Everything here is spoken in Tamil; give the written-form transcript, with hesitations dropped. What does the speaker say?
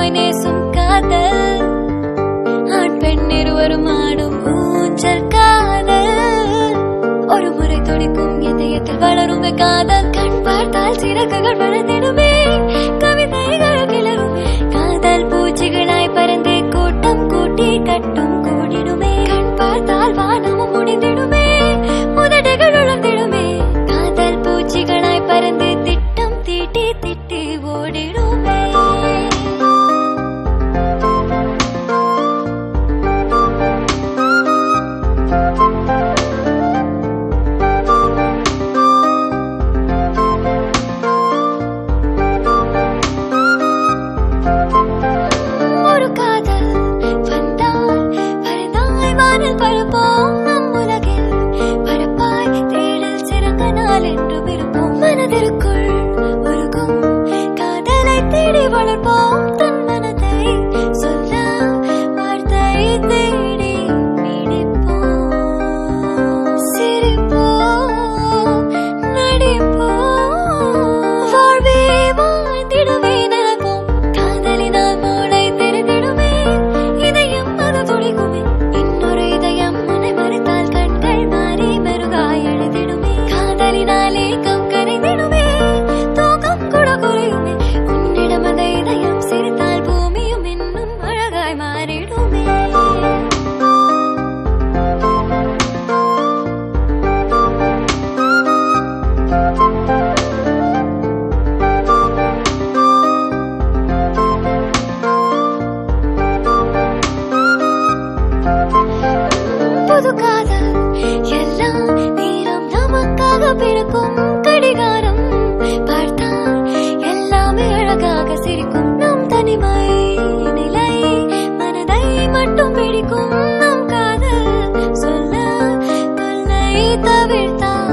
ஆழமாய் நேசும் காதல் ஆண் பெண் இருவரும் ஆடும் ஊஞ்சல் காதல் ஒரு முறை துடிக்கும் இதயத்தில் வளரும் காதல் கண் பார்த்தால் சிறகுகள் வளர்ந்திடுமே கவிதைகள் கிளறுமே காதல் பூச்சிகளாய் பறந்து கூட்டம் கூட்டி கட்டும் கூடிடுமே கண் பார்த்தால் வானமும் முடிந்திடுமே உதடுகள் உழந்திடுமே காதல் பூச்சிகளாய் பறந்து திட்டம் தீட்டி திட்டி ஓடிடுமே ஒரு காதல் வந்தால் பரதாய் வானில் பரப்போம் நம் உலகில் பரப்பாய் தேடல் சிறந்த நாள் என்று விருப்போம் மனதிற்குள் உருகும் காதலை தேடி வளர்ப்போம் தன் மனதை சொல்ல வார்த்தை தேடி நீடிப்போம் சிரிப்போம் நடிப்போம் வாழ்வே வாழ்ந்திடவே நடக்கும் காதலினால் மூளை தெரிந்திடுமே இதயம் அது துடிக்குமே இன்னொரு இதயம் உன்னை மறுத்தால் கண்கள் மாறி மெருகாய் எழுதிடுமே காதலினால் ஏக்கம் கரைந்திடுமே தூக்கம் கூட குறையுமே உன்னிடம் அந்த இதயம் சிரித்தால் பூமியும் இன்னும் அழகாய் மாறிடுமே புது காதல் எல்லாம் நேரம் நமக்காக பிறக்கும் கடிகாரம் பார்த்தால் எல்லாமே அழகாக சிரிக்கும் நம் தனிமை நிலை மனதை மட்டும் பிடிக்கும் நம் காதல் சொல்ல தொல்லை தவிர்த்தால்